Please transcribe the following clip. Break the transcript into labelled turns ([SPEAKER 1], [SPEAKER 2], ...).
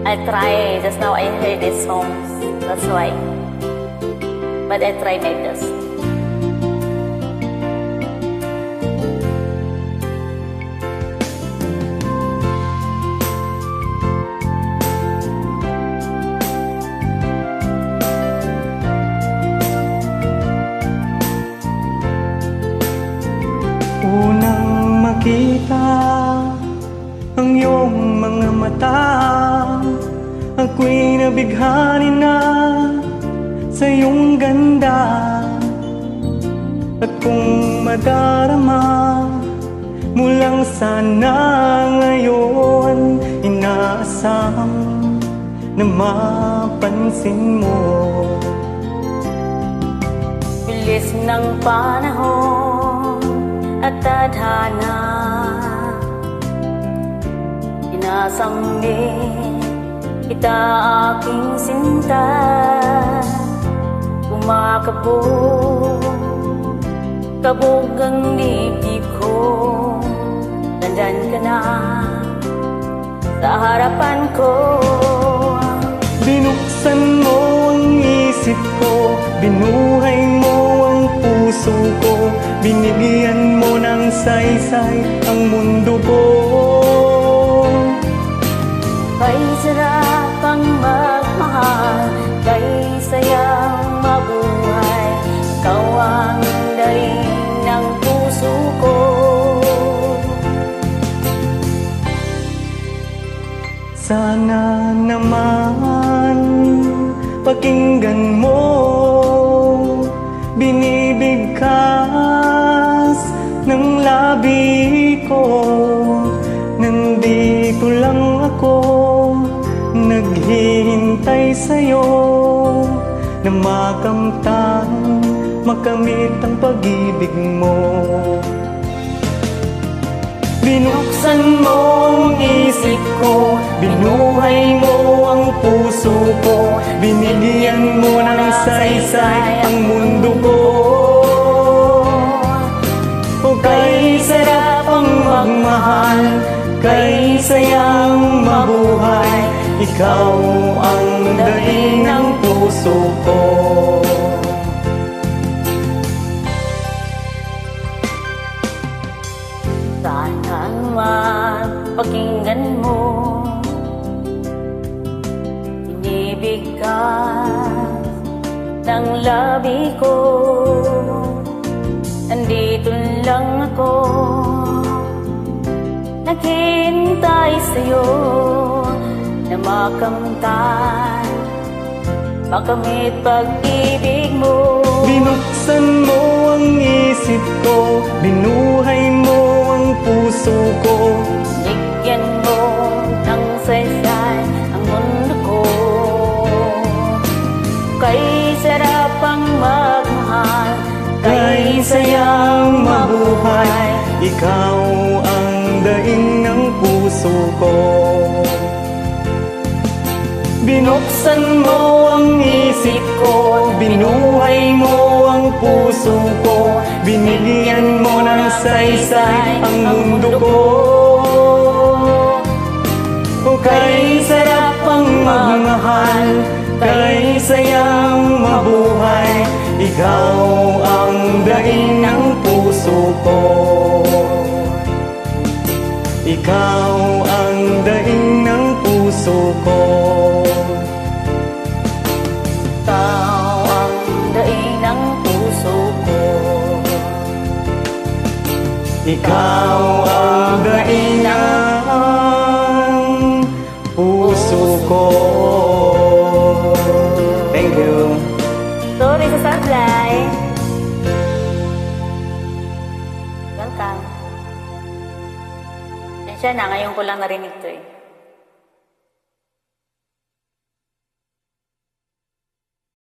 [SPEAKER 1] I try, just now I heard this song, that's why. But I try my best.
[SPEAKER 2] Unang makita ang iyong mga mata, ako'y nabighani na sa iyong ganda. At kung madarama mo lang sana ngayon, inaasam na mapansin mo.
[SPEAKER 1] Bilis ng panahon at tadhana, inasambit kita aking sinta. Kumakabog, kabog ang dibdib ko. Nandyan ka na sa harapan ko.
[SPEAKER 2] Binuksan mo ang isip ko, binuhay mo ang puso ko, binigyan mo ng saysay ang mundo ko.
[SPEAKER 1] Kay sarap ang magmahal, kay sayang mabuhay, ikaw ang daing ng puso ko.
[SPEAKER 2] Sana naman pakinggan mo, binibigkas ng labi ko. Nandito lang ako, naghihintay sa'yo, na makamtan, makamit ang pag-ibig mo. Binuksan mo ang isip ko, binuhay mo ang puso ko, binigyan mo ng saysay ang mundo ko. O kay sarap ang magmahal, kay sayang mabuhay, ikaw ang daing ng puso ko.
[SPEAKER 1] Sana mapakinggan mo, binibigkas ng labi ko. Nandito lang ako, naghihintay sa'yo, na makamtan, makamit pag-ibig mo.
[SPEAKER 2] Binuksan mo ang isip ko, binuhay mo ang puso ko,
[SPEAKER 1] bigyan mo ng saysay ang mundo ko. Kay sarap ang magmahal,
[SPEAKER 2] kay sayang mabuhay, ikaw ang daing ng puso ko. Binuksan mo ang isip ko, binuhay mo ang puso ko, binigyan mo ng saysay ang mundo ko. O kay sarap ang magmahal, kay sayang mabuhay, ikaw ang daing ng puso ko. Ikaw ang daing ng puso ko.
[SPEAKER 1] ikaw ang daing ng puso ko.
[SPEAKER 2] Ikaw ang daing ng puso ko. Thank you.
[SPEAKER 1] Sorry sa sablay. Welcome. Yan siya na, ngayon ko lang narinig to eh.